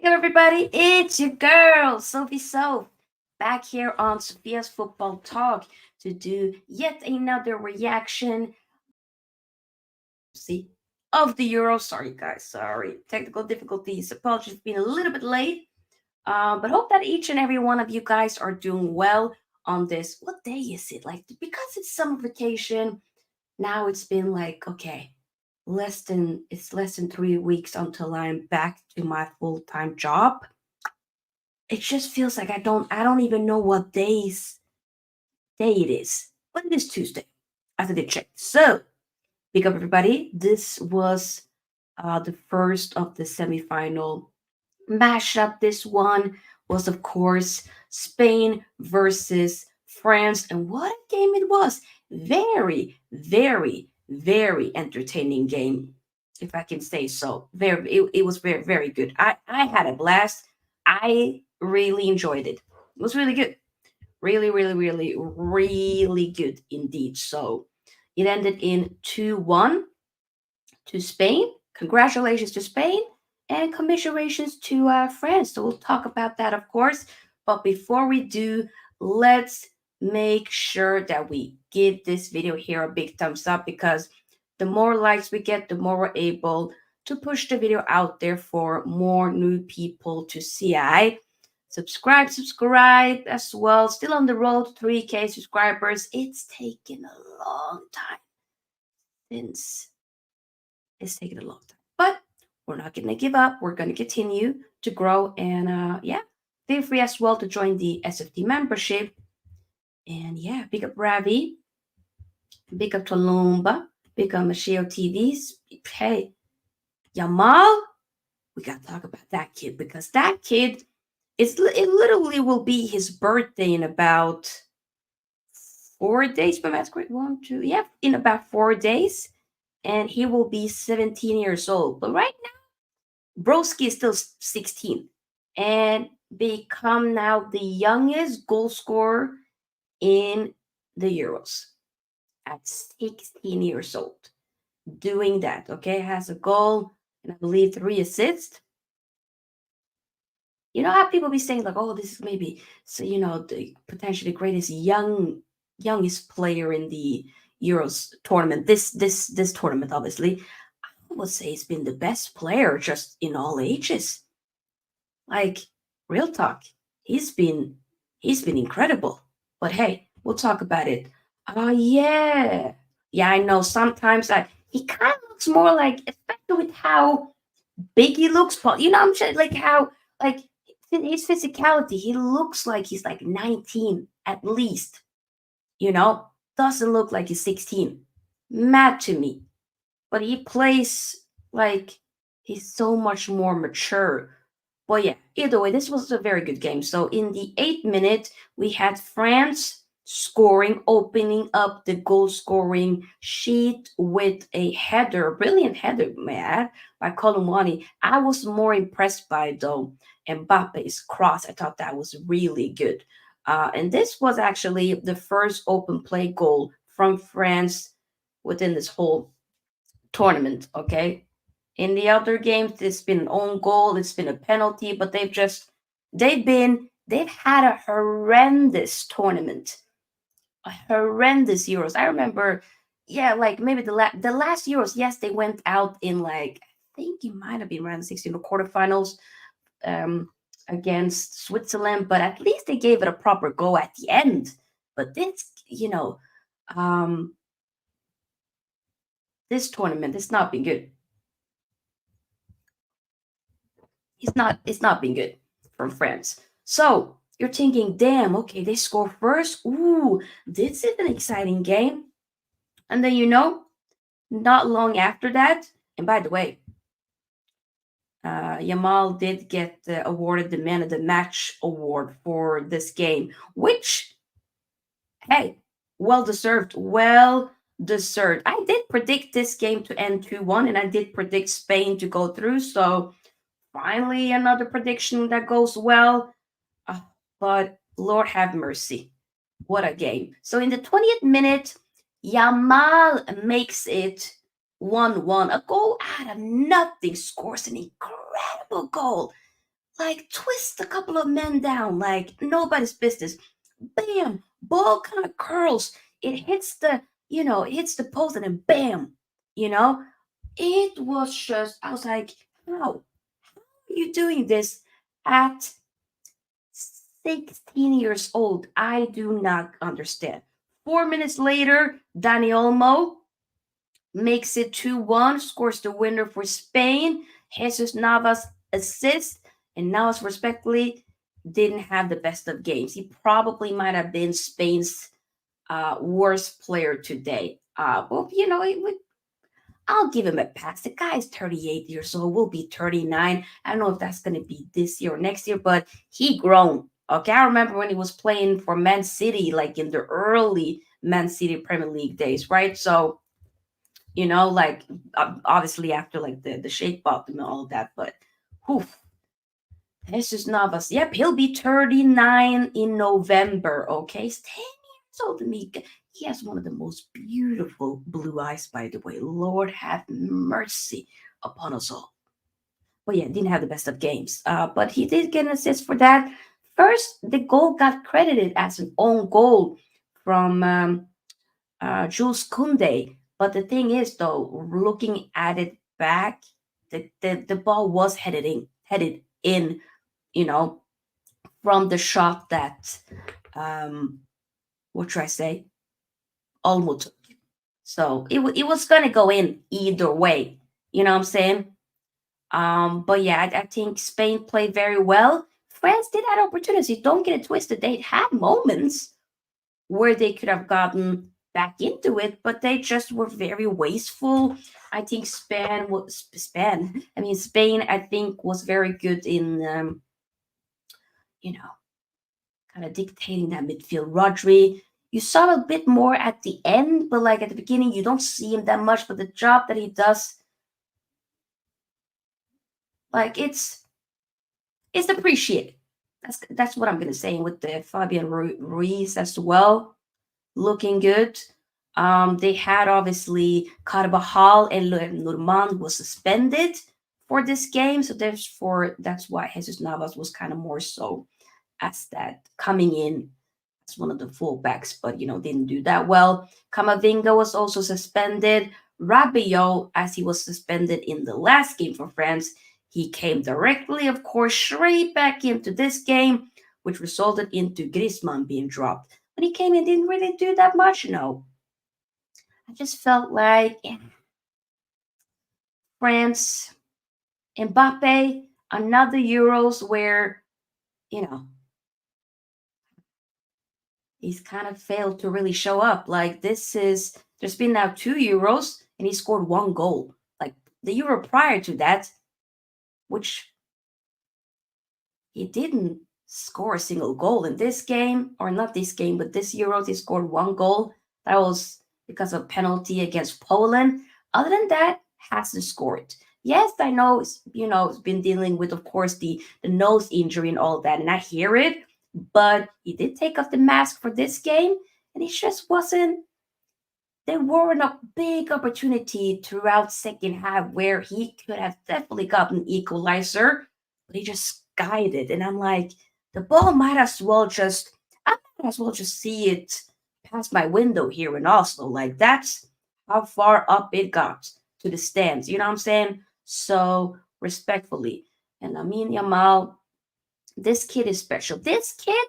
Hey everybody, it's your girl, Sophie Soph, back here on Sophia's Football Talk to do yet another reaction see, of the Euro. Sorry guys, sorry. Technical difficulties. Apologies for being a little bit late. But hope that each and every one of you guys are doing well on this. What day is it? Like because it's summer vacation, now it's been like, okay, less than 3 weeks until I'm back to my full-time job. It just feels like I don't even know what day it is. But it is Tuesday. After they checked. So pick up everybody. This was the first of the semifinal mashup. This one was of course Spain versus France. And what a game it was. Very, very, very entertaining game, if I can say so. It was very, very good. I had a blast. I really enjoyed it. It was really good. Really, really, really, really good indeed. So it ended in 2-1 to Spain. Congratulations to Spain and commiserations to France. So we'll talk about that, of course. But before we do, let's make sure that we give this video here a big thumbs up because the more likes we get, the more we're able to push the video out there for more new people to see. I subscribe as well. Still on the road to 3K subscribers. It's taken a long time since it's taken a long time. But we're not going to give up. We're going to continue to grow. And yeah, feel free as well to join the SFT membership. And yeah, big up Ravi, big up Tolumba, big up Machio TVs. Hey, Yamal, we got to talk about that kid because that kid, it literally will be his birthday in about 4 days. But that's great. 1, 2, yeah, in about 4 days. And he will be 17 years old. But right now, Broski is still 16 and become now the youngest goal scorer in the Euros at 16 years old. Doing that, okay, has a goal and I believe 3 assists. You know how people be saying like, oh, this is maybe so the potentially greatest youngest player in the Euros tournament. This tournament, obviously, I would say he's been the best player just in all ages. Like real talk, he's been he's been incredible. But hey, we'll talk about it. Oh yeah. I know. Sometimes he kind of looks more like, especially with how big he looks. But you know, I'm saying like how like his physicality. He looks like he's like 19 at least. You know, doesn't look like he's 16. Mad to me. But he plays like he's so much more mature. Well, yeah, either way, this was a very good game. So in the 8th minute, we had France scoring, opening up the goal scoring sheet with a header, brilliant header, man, by Colomwani. I was more impressed by, though, Mbappe's cross. I thought that was really good. And this was actually the first open play goal from France within this whole tournament, okay? In the other games, it's been an own goal, it's been a penalty, but they've had a horrendous tournament, a horrendous Euros. I remember, yeah, like maybe the last Euros, yes, they went out in like I think it might have been around the 16 or quarterfinals um, against Switzerland, but at least they gave it a proper go at the end. But um, this tournament has not been good. It's not been good from France. So you're thinking, damn, okay, they score first. Ooh, this is an exciting game. And then not long after that, and by the way, Yamal did get awarded the Man of the Match award for this game, which, hey, well deserved. Well deserved. I did predict this game to end 2-1, and I did predict Spain to go through. So finally, another prediction that goes well. Uh, but Lord have mercy. What a game. So in the 20th minute, Yamal makes it 1-1. A goal out of nothing, scores an incredible goal. like twist a couple of men down, like nobody's business. Bam, ball kind of curls. It hits the, it hits the post and then bam, you know. It was just, I was like, how are you doing this at 16 years old? I do not understand. 4 minutes later, Dani Olmo makes it 2-1, scores the winner for Spain. Jesus Navas assists, and Navas respectfully didn't have the best of games. He probably might have been Spain's worst player today. Well, I'll give him a pass. The guy is 38 years old, will be 39. I don't know if that's going to be this year or next year, but he grown. Okay, I remember when he was playing for Man City, like in the early Man City Premier League days, right? So like obviously after like the shake bottom and all of that, but whew, Jesus Navas, yep, he'll be 39 in November. Okay, he's 10 years older than me. He has one of the most beautiful blue eyes, by the way. Lord have mercy upon us all. But yeah, didn't have the best of games. But he did get an assist for that. First, the goal got credited as an own goal from Jules Koundé. But the thing is, though, looking at it back, the ball was headed in, you know, from the shot that what should I say? Olmo took. So it was gonna go in either way. You know what I'm saying? But yeah, I think Spain played very well. France did have opportunities. Don't get it twisted. They had moments where they could have gotten back into it, but they just were very wasteful. I think Spain, I think was very good in, you know, kind of dictating that midfield. Rodri, you saw a bit more at the end, but like at the beginning, you don't see him that much. But the job that he does, like it's appreciated. That's what I'm gonna say with the Fabian Ruiz as well, looking good. They had obviously Carvajal and Normand was suspended for this game, so therefore that's why Jesus Navas was kind of more so as that coming in as one of the fullbacks, but didn't do that well. Camavinga was also suspended. Rabiot, as he was suspended in the last game for France, he came directly, of course, straight back into this game, which resulted into Griezmann being dropped. When he came in, didn't really do that much. No, I just felt like France, Mbappe, another Euros where you know he's kind of failed to really show up. Like there's been now 2 Euros and he scored 1 goal. Like the Euro prior to that, which he didn't score a single goal in this game, or not this game, but this Euro he scored 1 goal. That was because of penalty against Poland. Other than that, hasn't scored. Yes, I know it's been dealing with, of course, the nose injury and all that, and I hear it. But he did take off the mask for this game, and it just wasn't. There weren't a big opportunity throughout second half where he could have definitely gotten equalizer, but he just guided. And I'm like, the ball I might as well just see it past my window here in Oslo. Like that's how far up it got to the stands. You know what I'm saying? So respectfully, and Yamal, this kid is special. This kid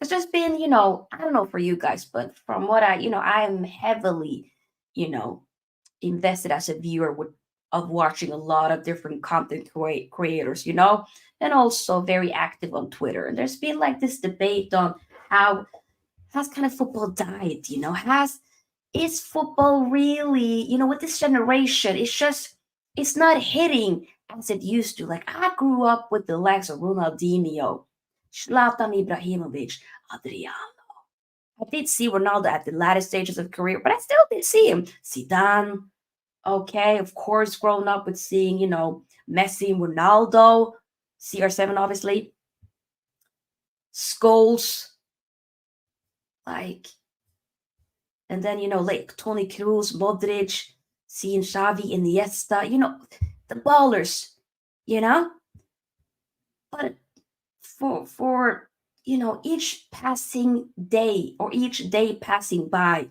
has just been, I don't know for you guys, but from what I am heavily, you know, invested as a viewer of watching a lot of different content creators, and also very active on Twitter. And there's been like this debate on how has kind of football died, is football really, with this generation, it's not hitting as it used to. Like I grew up with the likes of Ronaldinho, Zlatan Ibrahimovic, Adriano. I did see Ronaldo at the latter stages of career, but I still did see him. Zidane, okay, of course, growing up with seeing, Messi and Ronaldo, CR7 obviously, Scholes, like, and then, like Tony Kroos, Modric, seeing Xavi, Iniesta, the ballers, you know? But for each passing day or each day passing by,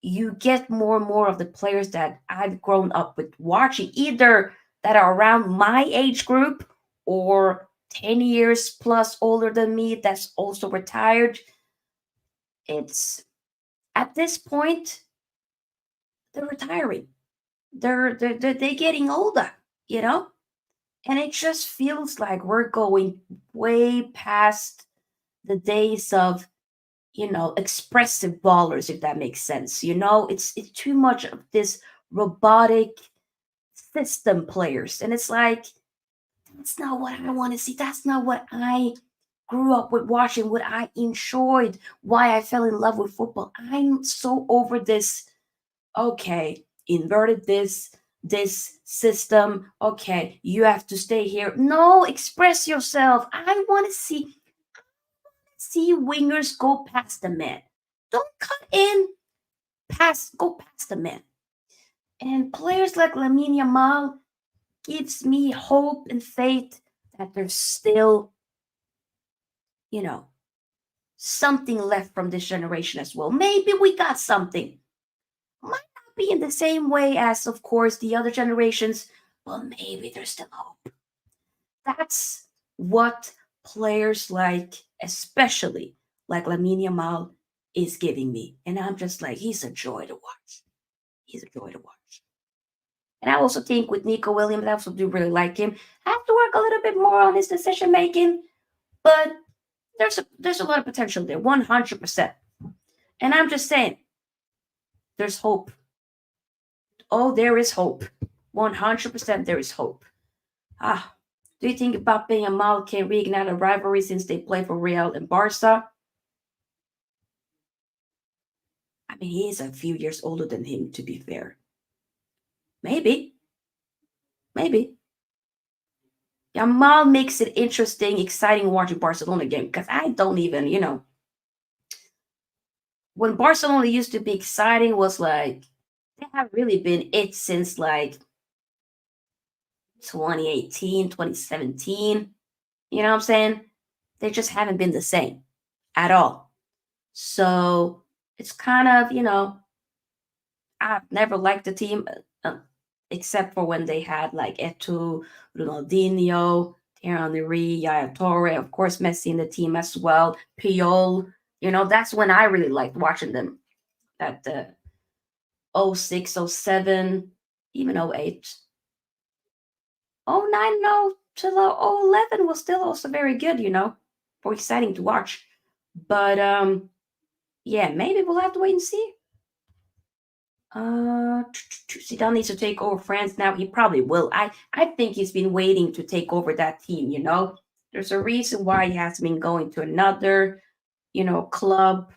you get more and more of the players that I've grown up with watching, either that are around my age group or 10 years plus older than me that's also retired. It's at this point, they're retiring. They're getting older, you know? And it just feels like we're going way past the days of expressive ballers, if that makes sense. It's too much of this robotic system players, and it's like that's not what I want to see. That's not what I grew up with watching, what I enjoyed, why I fell in love with football. I'm so over this. Okay, inverted this system. Okay, you have to stay here. No, express yourself. I want to see wingers go past the man. Don't cut in, go past the man. And players like Lamine Yamal gives me hope and faith that there's still, you know, something left from this generation as well. Maybe we got something. Might not be in the same way as, of course, the other generations, but maybe there's still hope. That's what players like, especially like Lamine Yamal, is giving me. And I'm just like, he's a joy to watch. He's a joy to watch. And I also think with Nico Williams, I also do really like him. I have to work a little bit more on his decision making, but there's a lot of potential there, 100%. And I'm just saying, there's hope. Oh, there is hope. 100% there is hope. Do you think Mbappe and Yamal can reignite a rivalry since they play for Real and Barca? I mean, he is a few years older than him, to be fair. Maybe. Maybe. Yamal makes it interesting, exciting watching Barcelona game because I don't even, when Barcelona used to be exciting was like they have really been it since like 2018, 2017. You know what I'm saying? They just haven't been the same at all. So it's kind of, I've never liked the team except for when they had like Eto, Ronaldinho, Thierry Henry, Yaya Torre, of course, Messi in the team as well, Puyol. That's when I really liked watching them. At the 06, 07, even 08. 09, no, to the 011 was still also very good, for exciting to watch. But yeah, maybe we'll have to wait and see. Zidane needs to take over France now. He probably will. I think he's been waiting to take over that team. There's a reason why he has been going to another, club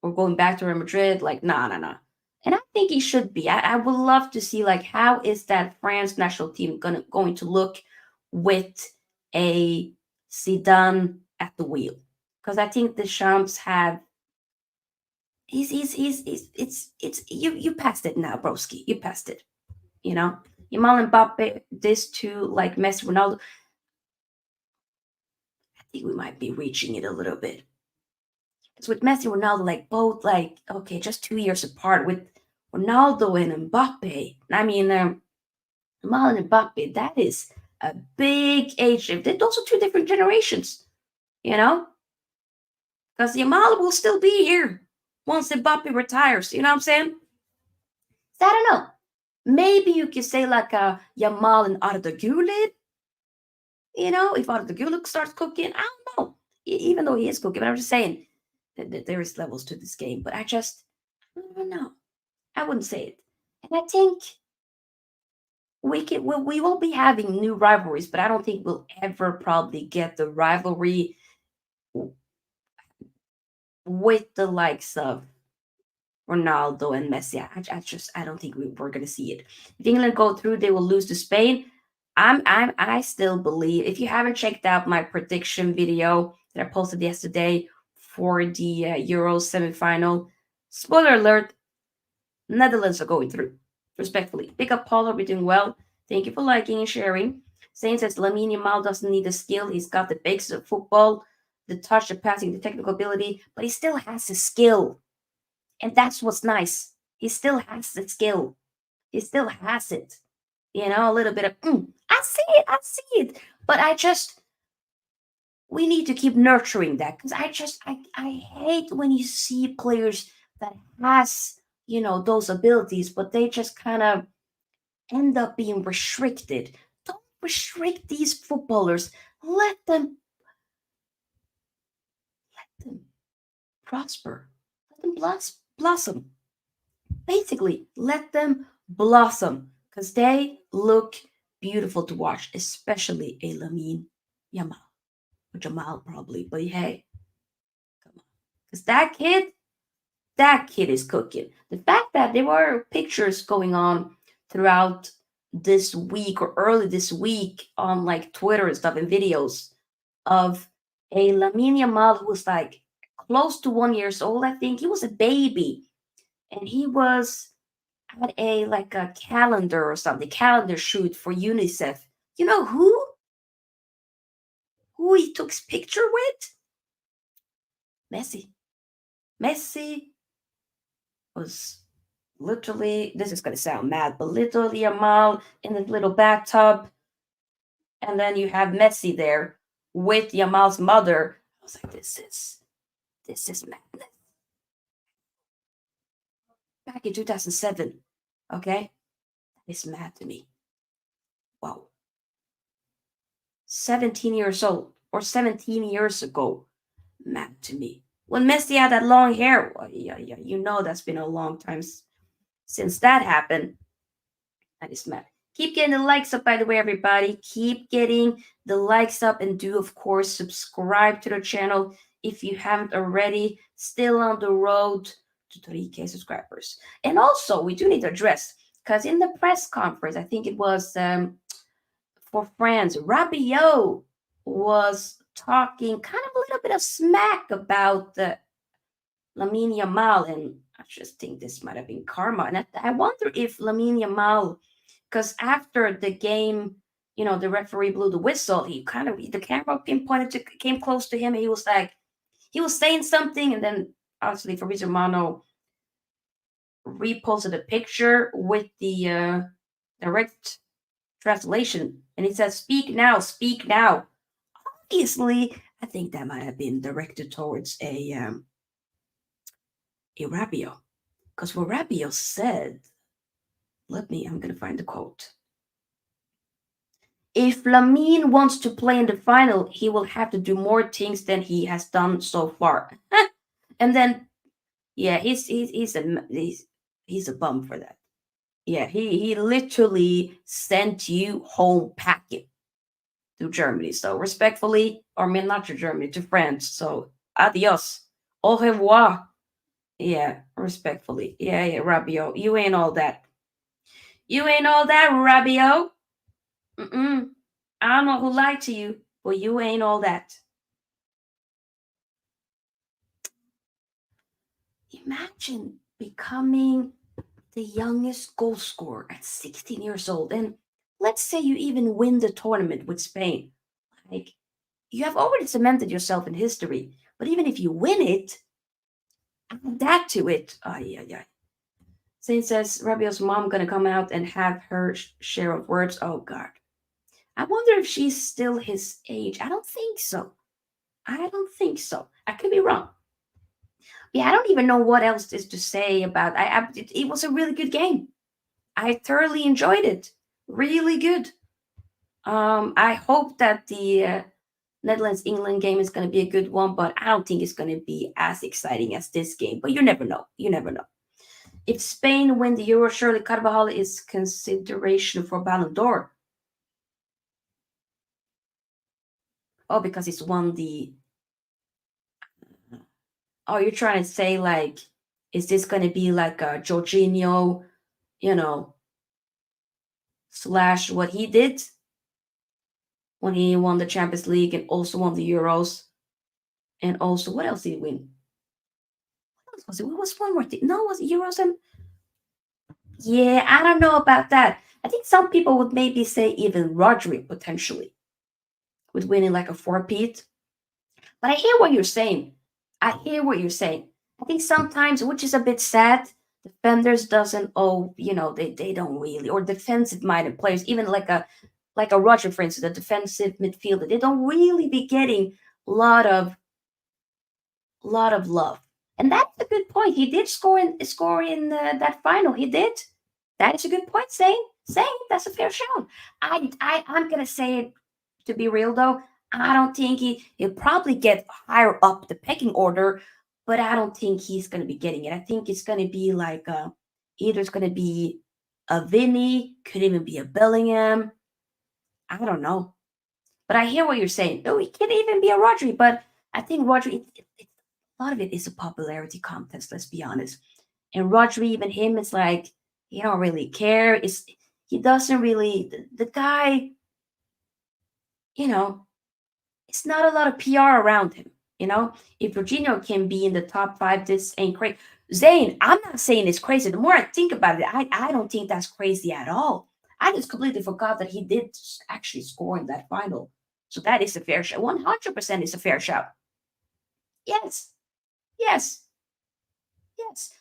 or going back to Real Madrid. Like, nah, nah, nah. And I think he should be. I would love to see like how is that France national team going to look with a Zidane at the wheel? Because I think the Champs have he's it's you passed it now, broski. You passed it. Yamal and Mbappe, this two like Messi, Ronaldo. I think we might be reaching it a little bit. Because with Messi, Ronaldo, like both like okay, just 2 years apart. With Ronaldo and Mbappe, I mean, Yamal and Mbappe, that is a big age shift. They're also two different generations, you know. Because Yamal will still be here once Mbappe retires. You know what I'm saying? So I don't know. Maybe you could say like a Yamal and Arda Güler. If Arda Güler starts cooking, I don't know. Even though he is cooking, but I'm just saying that there is levels to this game. But I don't know. I wouldn't say it. And I think we will be having new rivalries, but I don't think we'll ever probably get the rivalry with the likes of Ronaldo and Messi. I don't think we're gonna see it. If England go through, they will lose to Spain. I still believe. If you haven't checked out my prediction video that I posted yesterday for the Euro semifinal, spoiler alert: Netherlands are going through. Respectfully, pick up Paula. We're doing well. Thank you for liking and sharing. Saying says Lamine Yamal doesn't need the skill. He's got the basics of football, the touch, the passing, the technical ability, but he still has the skill. And that's what's nice. He still has the skill. He still has it. You know, a little bit of, I see it, I see it. But we need to keep nurturing that because I hate when you see players that has, those abilities, but they just kind of end up being restricted. Don't restrict these footballers. Let them prosper. Let them blossom. Basically, let them blossom because they look beautiful to watch, especially a Lamine Yamal or Jamal probably. But hey, come on, because that kid is cooking. The fact that there were pictures going on throughout this week or early this week on like Twitter and stuff and videos of a Lamine Yamal who was like close to 1 years old. I think he was a baby, and he was at a like a calendar or something, calendar shoot for UNICEF. You know who he took picture with? Messi. Messi was literally, this is gonna sound mad, but literally Yamal in the little bathtub, and then you have Messi there with Yamal's mother. I was like, this is madness. Back in 2007, okay? It's mad to me. Wow. 17 years old or 17 years ago. Mad to me. When Messi had that long hair, well, yeah, that's been a long time since that happened. That is mad. Keep getting the likes up, by the way, everybody. Keep getting the likes up and do, of course, subscribe to the channel if you haven't already. Still on the road to 3K subscribers. And also, we do need to address, because in the press conference, I think it was for France, Rabiot was talking kind of a little bit of smack about the Lamine Yamal, and I just think this might have been karma. And I wonder if Lamine Yamal, because after the game, the referee blew the whistle, he kind of, the camera pinpointed to, came close to him, and he was like, he was saying something, and then obviously Fabrizio Romano reposted a picture with the direct translation, and it says, "Speak now, speak now." Obviously, I think that might have been directed towards a Rabiot, because what Rabiot said, I'm gonna find the quote. If Lamine wants to play in the final, he will have to do more things than he has done so far. And then, yeah, he's a bum for that. Yeah, he literally sent you home packing to Germany. So respectfully, or I mean not to Germany, to France. So adios, au revoir. Yeah, respectfully. Yeah, Rabiot, you ain't all that. You ain't all that, Rabiot. Mm-mm. I don't know who lied to you, but you ain't all that. Imagine becoming the youngest goal scorer at 16 years old. And let's say you even win the tournament with Spain. Like, you have already cemented yourself in history. But even if you win it, add that to it. Yeah. Saint says Rabiot's mom gonna come out and have her share of words. Oh God. I wonder if she's still his age. I don't think so. I could be wrong. Yeah, I don't even know what else is to say about. It was a really good game. I thoroughly enjoyed it. Really good. I hope that the Netherlands England game is going to be a good one, but I don't think it's going to be as exciting as this game. But you never know. You never know. If Spain win the Euro, surely Carvajal is consideration for Ballon d'Or. Oh, because he's won the. Oh, you're trying to say like, is this going to be like a Jorginho, you know, slash what he did when he won the Champions League and also won the Euros, and also what else did he win? What else was it? What was one more thing? No, was it Euros and yeah, I don't know about that. I think some people would maybe say even Rodri potentially with winning like a four-peat. But I hear what you're saying. I hear what you're saying. I think sometimes, which is a bit sad, defenders doesn't owe, they don't really, or defensive minded players, even like a Roger, for instance, a defensive midfielder, they don't really be getting a lot of love. And that's a good point. He did score in that final. He did. That is a good point. Saying that's a fair shout. I'm gonna say it, to be real though. I don't think he'll probably get higher up the pecking order, but I don't think he's gonna be getting it. I think it's gonna be like either it's gonna be a Vinny, could even be a Bellingham. I don't know. But I hear what you're saying. Oh, it can even be a Rodri, but I think Rodri, a lot of it is a popularity contest. Let's be honest. And Rodri, even him, it's like he don't really care. He doesn't really. The guy, you know, it's not a lot of PR around him. If Jorginho can be in the top five, this ain't crazy. Zayn, I'm not saying it's crazy. The more I think about it, I don't think that's crazy at all. I just completely forgot that he did actually score in that final. So that is a fair shot. 100% is a fair shot. Yes, yes, yes.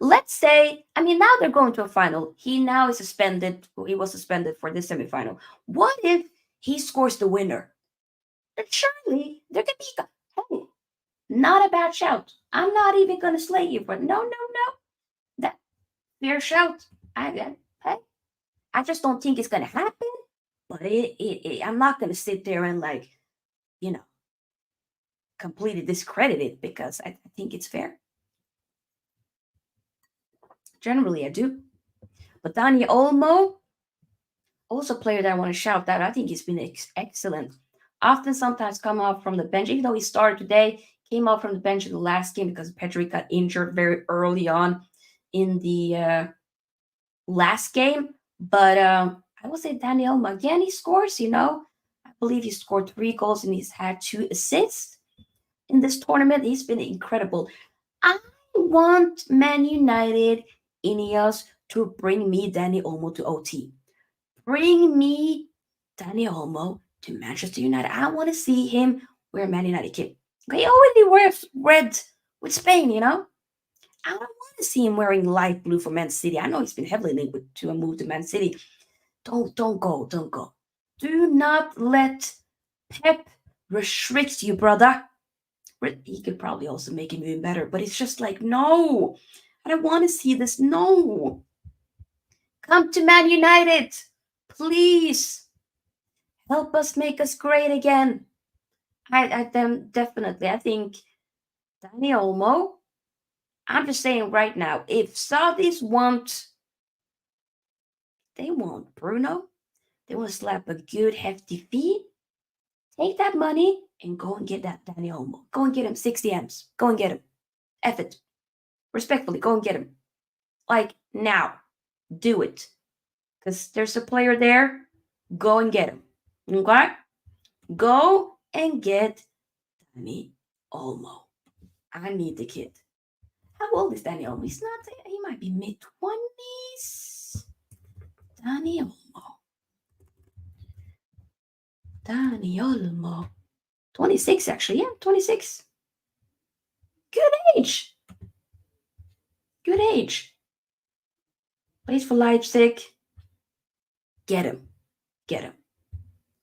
Let's say, I mean, now they're going to a final. He now is suspended. He was suspended for this semifinal. What if he scores the winner? Then surely there could be, hey, not a bad shout. I'm not even going to slay you for no, no, no. That fair shout. Hey, I just don't think it's going to happen. But I'm not going to sit there and you know, completely discredit it because I think it's fair. Generally, I do. But Dani Olmo, also a player that I want to shout out. I think he's been excellent. Often, sometimes come out from the bench, even though he started today, came out from the bench in the last game because Pedri got injured very early on in the last game. But I will say Dani Olmo again. He scores. I believe he scored 3 goals and he's had 2 assists in this tournament. He's been incredible. I want Man United, Ineos, to bring me Dani Olmo to OT. Bring me Dani Olmo to Manchester United. I want to see him wear Man United kit. He already wears red with Spain. I don't want to see him wearing light blue for Man City. I know he's been heavily linked to a move to Man City. Don't go. Do not let Pep restrict you, brother. He could probably also make him even better, but it's just like, no, I don't want to see this. No, come to Man United, please. Help us make us great again. Definitely. I think Dani Olmo. I'm just saying right now, if Saudis they want Bruno. They want to slap a good hefty fee. Take that money and go and get that Dani Olmo. Go and get him 60 M's. Go and get him. F it. Respectfully, go and get him. Like now. Do it. Because there's a player there. Go and get him. Okay? Go and get Dani Olmo. I need the kid. How old is Dani Olmo? He's not, he might be mid 20s. Dani Olmo. Dani Olmo. 26, actually. Yeah, 26. Good age. Good age. Plays for Leipzig. Get him. Get him.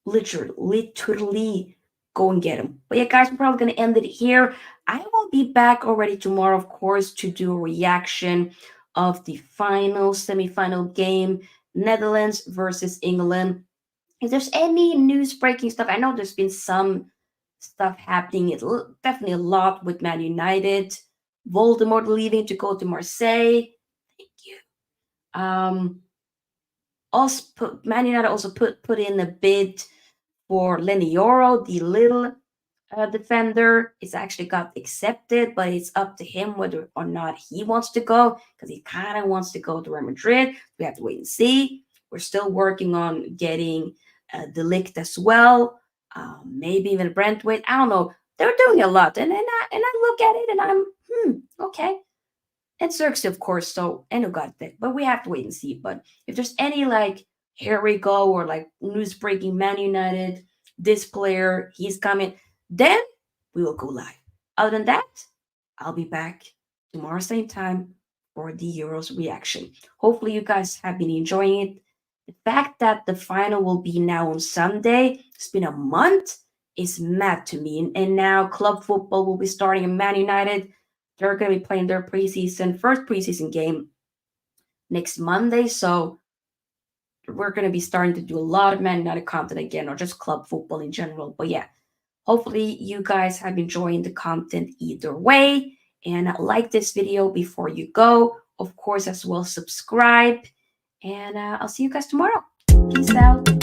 Literally go and get him. But yeah, guys, we're probably going to end it here. I will be back already tomorrow, of course, to do a reaction of the final semifinal game, Netherlands versus England. If there's any news breaking stuff, I know there's been some stuff happening. It's definitely a lot with Man United. Voldemort leaving to go to Marseille. Thank you. Also, Man United also put in a bid for Lenny Yoro, the little defender. It's actually got accepted, but it's up to him whether or not he wants to go because he kind of wants to go to Real Madrid. We have to wait and see. We're still working on getting the Ligt as well. Maybe even Brentwaite. I don't know. They're doing a lot, and I look at it and I'm okay. And Xerxes, of course, so and got that, but we have to wait and see. But if there's any here we go, or like news breaking Man United, this player, he's coming, then we will go live. Other than that, I'll be back tomorrow, same time for the Euros reaction. Hopefully, you guys have been enjoying it. The fact that the final will be now on Sunday, it's been a month, is mad to me. And now club football will be starting in Man United. They're going to be playing their first preseason game next Monday. So we're going to be starting to do a lot of Man United content again, or just club football in general. But yeah, hopefully you guys have been enjoying the content either way. And like this video before you go. Of course, as well, subscribe. And I'll see you guys tomorrow. Peace out.